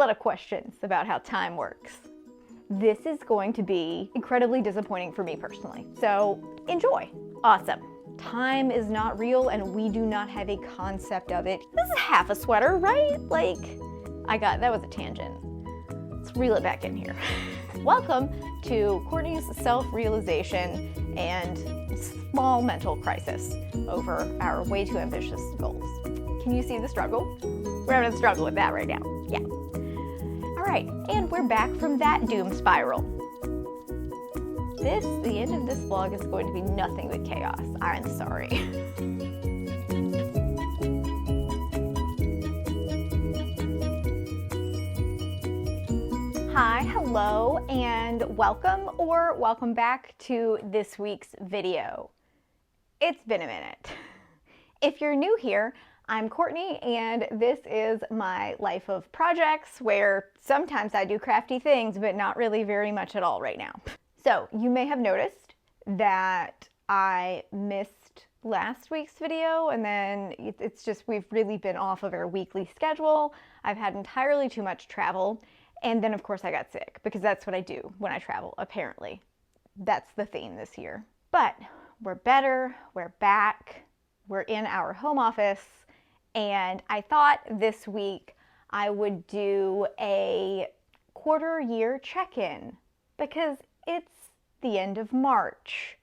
lot of questions about how time works. This is going to be incredibly disappointing for me personally, so enjoy. Awesome. Time is not real and we do not have a concept of it. This is half a sweater, right? Like, that was a tangent. Let's reel it back in here. Welcome to Courtney's self-realization and small mental crisis over our way too ambitious goals. Can you see the struggle? We're having a struggle with that right now. Yeah. All right, and we're back from that doom spiral. The end of this vlog is going to be nothing but chaos. I'm sorry. Hi, hello, and welcome or welcome back to this week's video. It's been a minute. If you're new here, I'm Courtney, and this is my life of projects where sometimes I do crafty things, but not really very much at all right now. So you may have noticed that I missed last week's video, and then it's just we've really been off of our weekly schedule. I've had entirely too much travel, and then of course I got sick because that's what I do when I travel, apparently. That's the theme this year. But we're better, we're back, we're in our home office, and I thought this week I would do a quarter year check-in because it's the end of March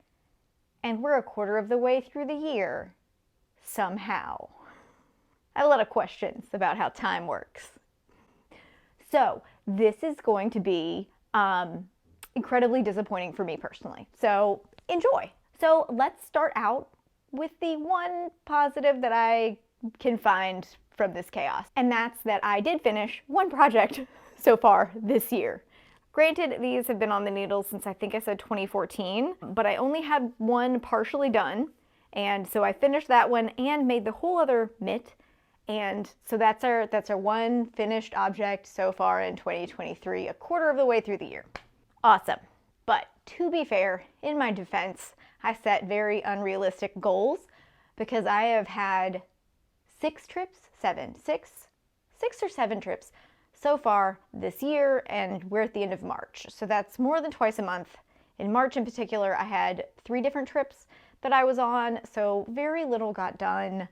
and we're a quarter of the way through the year somehow. I have a lot of questions about how time works. So this is going to be incredibly disappointing for me personally. So enjoy. So let's start out with the one positive that I can find from this chaos. And that's that I did finish one project so far this year. Granted, these have been on the needle since I think I said 2014, but I only had one partially done. And so I finished that one and made the whole other mitt. And so that's our one finished object so far in 2023, a quarter of the way through the year. Awesome. But to be fair, in my defense, I set very unrealistic goals because I have had six or seven trips so far this year, and we're at the end of March. So that's more than twice a month. In March in particular, I had 3 different trips that I was on, so very little got done.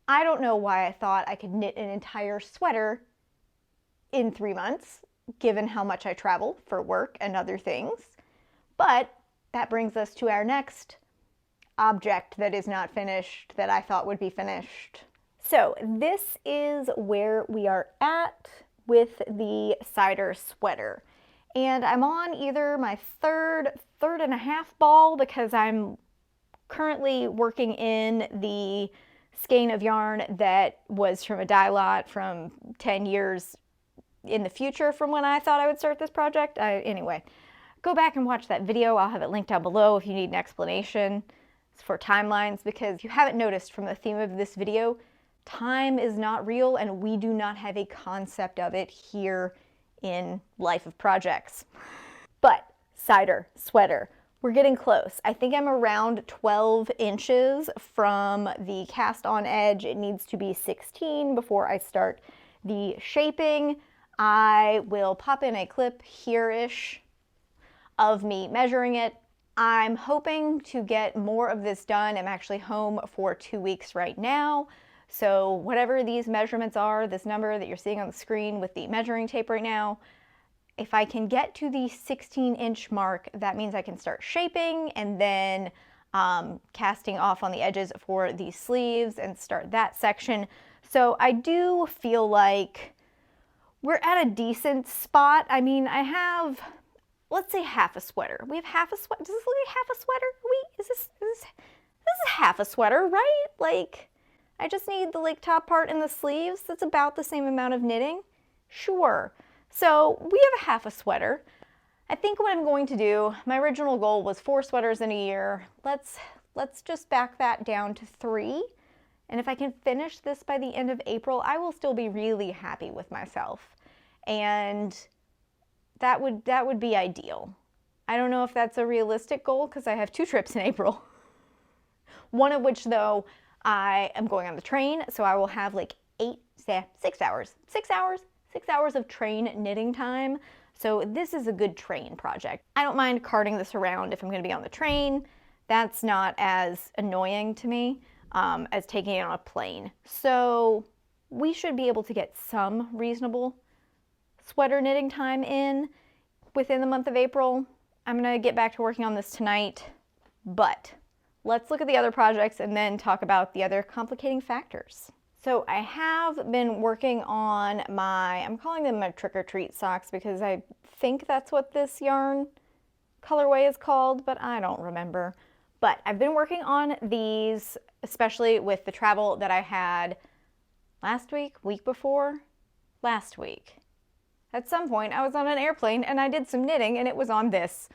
I don't know why I thought I could knit an entire sweater in 3 months, given how much I travel for work and other things. But that brings us to our next object that is not finished that I thought would be finished. So this is where we are at with the cider sweater. And I'm on either my third and a half ball because I'm currently working in the skein of yarn that was from a dye lot from 10 years in the future from when I thought I would start this project. Anyway, go back and watch that video. I'll have it linked down below if you need an explanation for timelines, because if you haven't noticed from the theme of this video, time is not real and we do not have a concept of it here in Life of Projects. But cider sweater, we're getting close. I think I'm around 12 inches from the cast on edge. It needs to be 16 before I start the shaping. I will pop in a clip here-ish of me measuring it. I'm hoping to get more of this done. I'm actually home for 2 weeks right now. So whatever these measurements are, this number that you're seeing on the screen with the measuring tape right now, if I can get to the 16-inch mark, that means I can start shaping and then casting off on the edges for the sleeves and start that section. So I do feel like we're at a decent spot. I mean, I have, let's say half a sweater. We have half a sweater. Does this look like half a sweater? Is this half a sweater, right? Like, I just need the top part and the sleeves. That's about the same amount of knitting. Sure. So we have a half a sweater. I think what I'm going to do, my original goal was 4 sweaters in a year. Let's just back that down to 3. And if I can finish this by the end of April, I will still be really happy with myself. And that would be ideal. I don't know if that's a realistic goal because I have 2 trips in April. One of which, though, I am going on the train, so I will have like 6 hours 6 hours of train knitting time. So this is a good train project. I don't mind carting this around if I'm going to be on the train. That's not as annoying to me as taking it on a plane. So we should be able to get some reasonable sweater knitting time in within the month of April. I'm going to get back to working on this tonight, but let's look at the other projects and then talk about the other complicating factors. So I have been working on I'm calling them my trick or treat socks because I think that's what this yarn colorway is called, but I don't remember. But I've been working on these, especially with the travel that I had last week, week before, last week. At some point I was on an airplane and I did some knitting and it was on this.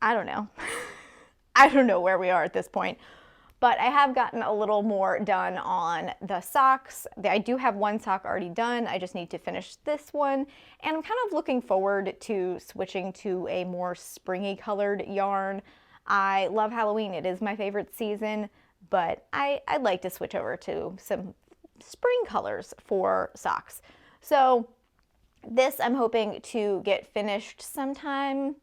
I don't know. I don't know where we are at this point. But I have gotten a little more done on the socks. I do have one sock already done. I just need to finish this one. And I'm kind of looking forward to switching to a more springy colored yarn. I love Halloween. It is my favorite season, but I'd like to switch over to some spring colors for socks. So this I'm hoping to get finished sometime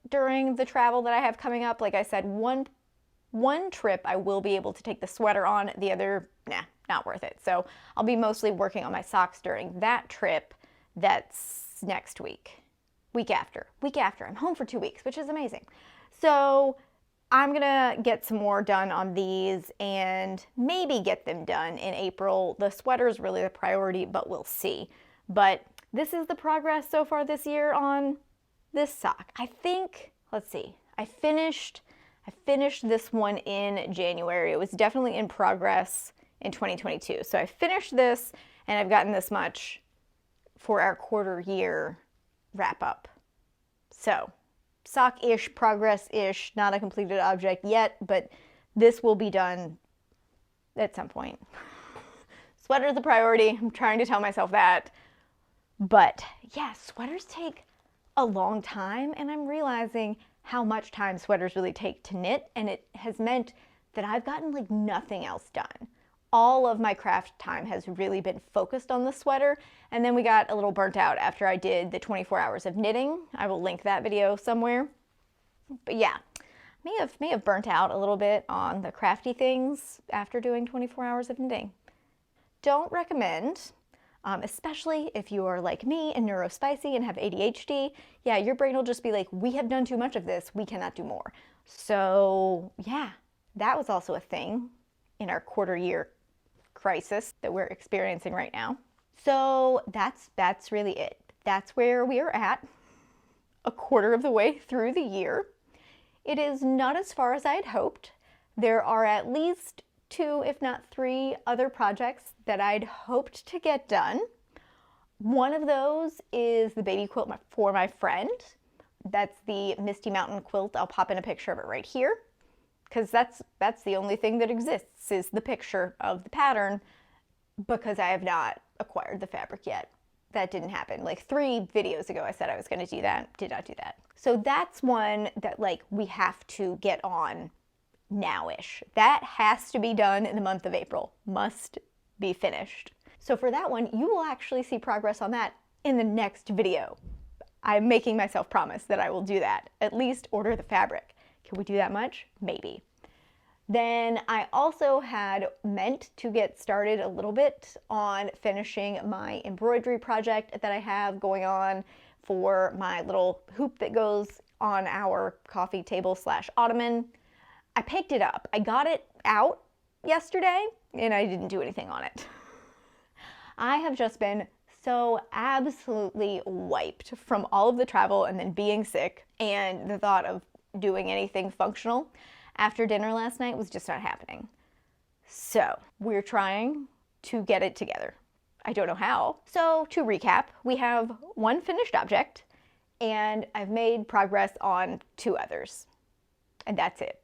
during the travel that I have coming up. Like I said, one trip I will be able to take the sweater on, the other, nah, not worth it. So I'll be mostly working on my socks during that trip. That's next week. Week after. I'm home for 2 weeks, which is amazing. So I'm gonna get some more done on these and maybe get them done in April. The sweater is really the priority, but we'll see. But this is the progress so far this year on this sock. I think, let's see, I finished this one in January. It was definitely in progress in 2022. So I finished this and I've gotten this much for our quarter year wrap up. So sock-ish, progress-ish, not a completed object yet, but this will be done at some point. Sweater's the priority. I'm trying to tell myself that. But yeah, sweaters take a long time and I'm realizing how much time sweaters really take to knit, and it has meant that I've gotten like nothing else done. All of my craft time has really been focused on the sweater, and then we got a little burnt out after I did the 24 hours of knitting. I will link that video somewhere. But yeah, may have burnt out a little bit on the crafty things after doing 24 hours of knitting. Don't recommend. Especially if you are like me and neurospicy and have ADHD, yeah, your brain will just be like, we have done too much of this, we cannot do more. So yeah, that was also a thing in our quarter year crisis that we're experiencing right now. So that's really it. That's where we are at, a quarter of the way through the year. It is not as far as I had hoped. There are at least 2, if not 3 other projects that I'd hoped to get done. One of those is the baby quilt for my friend. That's the Misty Mountain quilt. I'll pop in a picture of it right here because that's the only thing that exists is the picture of the pattern because I have not acquired the fabric yet. That didn't happen. Like 3 videos ago I said I was going to do that, did not do that. So that's one that like we have to get on now-ish. That has to be done in the month of April. Must be finished. So for that one, you will actually see progress on that in the next video. I'm making myself promise that I will do that. At least order the fabric. Can we do that much? Maybe. Then I also had meant to get started a little bit on finishing my embroidery project that I have going on for my little hoop that goes on our coffee table / ottoman. I picked it up. I got it out yesterday and I didn't do anything on it. I have just been so absolutely wiped from all of the travel and then being sick, and the thought of doing anything functional after dinner last night was just not happening. So we're trying to get it together. I don't know how. So to recap, we have 1 finished object and I've made progress on 2 others. And that's it.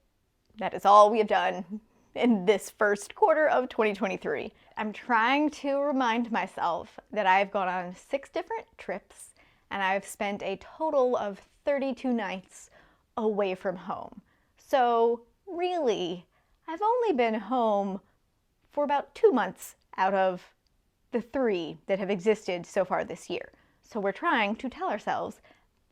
That is all we have done in this first quarter of 2023. I'm trying to remind myself that I've gone on 6 different trips and I've spent a total of 32 nights away from home. So really, I've only been home for about 2 months out of the 3 that have existed so far this year. So we're trying to tell ourselves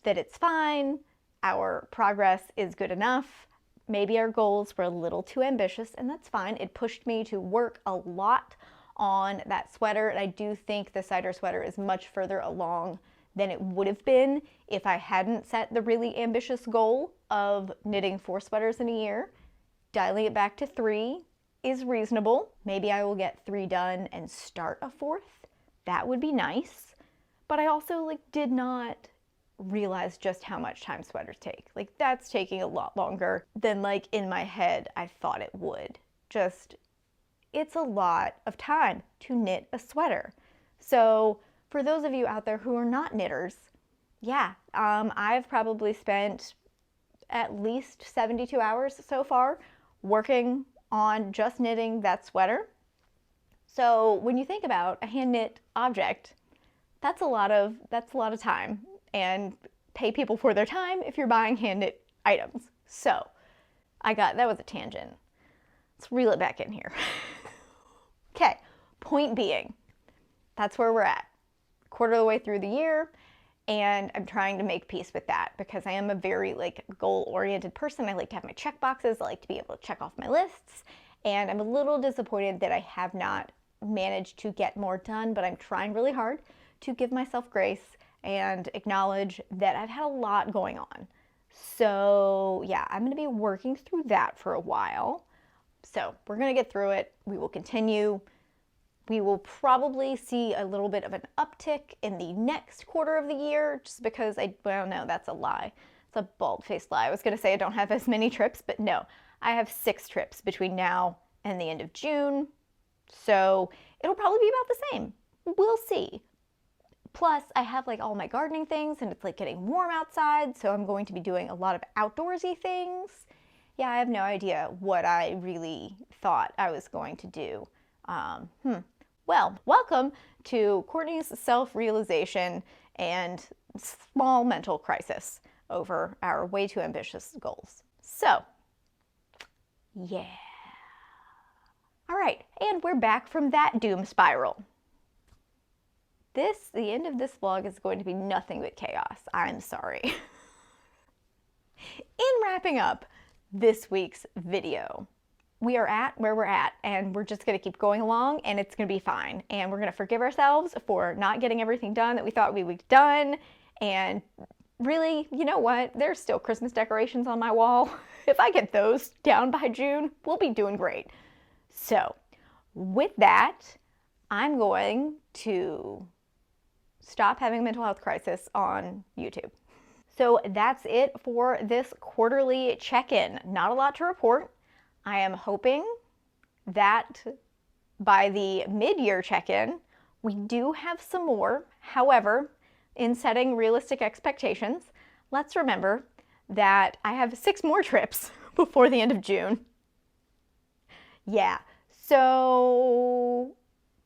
that it's fine, our progress is good enough. Maybe our goals were a little too ambitious, and that's fine. It pushed me to work a lot on that sweater, and I do think the cider sweater is much further along than it would have been if I hadn't set the really ambitious goal of knitting 4 sweaters in a year. Dialing it back to 3 is reasonable. Maybe I will get 3 done and start a 4th. That would be nice. But I also did not realize just how much time sweaters take. That's taking a lot longer than in my head I thought it would. It's a lot of time to knit a sweater. So for those of you out there who are not knitters, yeah, I've probably spent at least 72 hours so far working on just knitting that sweater. So when you think about a hand knit object, that's a lot of time, and pay people for their time if you're buying hand knit items. So that was a tangent. Let's reel it back in here. Okay, point being, that's where we're at. Quarter of the way through the year, and I'm trying to make peace with that because I am a very goal-oriented person. I like to have my check boxes. I like to be able to check off my lists, and I'm a little disappointed that I have not managed to get more done, but I'm trying really hard to give myself grace and acknowledge that I've had a lot going on. So yeah, I'm gonna be working through that for a while. So we're gonna get through it. We will continue. We will probably see a little bit of an uptick in the next quarter of the year, just because no, that's a lie. It's a bald-faced lie. I was gonna say I don't have as many trips, but no, I have 6 trips between now and the end of June. So it'll probably be about the same. We'll see. Plus, I have all my gardening things, and it's getting warm outside, so I'm going to be doing a lot of outdoorsy things. Yeah, I have no idea what I really thought I was going to do. Well, welcome to Courtney's self-realization and small mental crisis over our way too ambitious goals. So, yeah. All right, and we're back from that doom spiral. The end of this vlog is going to be nothing but chaos. I'm sorry. In wrapping up this week's video, we are at where we're at, and we're just going to keep going along, and it's going to be fine. And we're going to forgive ourselves for not getting everything done that we thought we would done. And really, you know what? There's still Christmas decorations on my wall. If I get those down by June, we'll be doing great. So with that, I'm going to stop having a mental health crisis on YouTube. So that's it for this quarterly check-in. Not a lot to report. I am hoping that by the mid-year check-in, we do have some more. However, in setting realistic expectations, let's remember that I have 6 more trips before the end of June. Yeah, so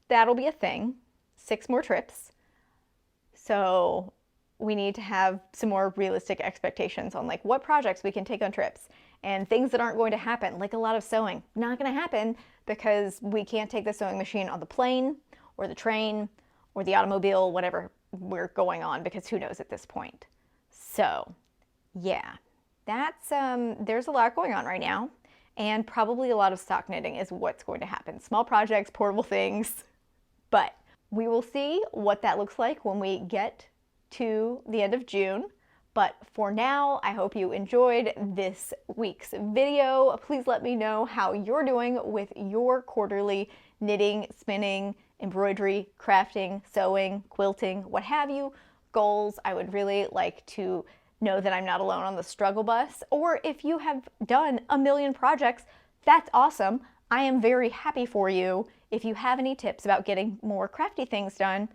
that'll be a thing. 6 more trips. So we need to have some more realistic expectations on what projects we can take on trips, and things that aren't going to happen, like a lot of sewing. Not going to happen because we can't take the sewing machine on the plane or the train or the automobile, whatever we're going on, because who knows at this point. So yeah, that's there's a lot going on right now, and probably a lot of stock knitting is what's going to happen. Small projects, portable things, but we will see what that looks like when we get to the end of June. But for now, I hope you enjoyed this week's video. Please let me know how you're doing with your quarterly knitting, spinning, embroidery, crafting, sewing, quilting, what have you, goals. I would really like to know that I'm not alone on the struggle bus. Or if you have done a million projects, that's awesome. I am very happy for you. If you have any tips about getting more crafty things done,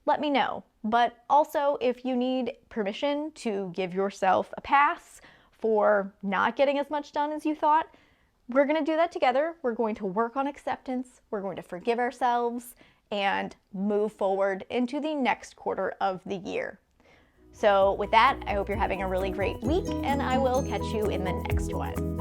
let me know. But also, if you need permission to give yourself a pass for not getting as much done as you thought, we're going to do that together. We're going to work on acceptance. We're going to forgive ourselves and move forward into the next quarter of the year. So with that, I hope you're having a really great week, and I will catch you in the next one.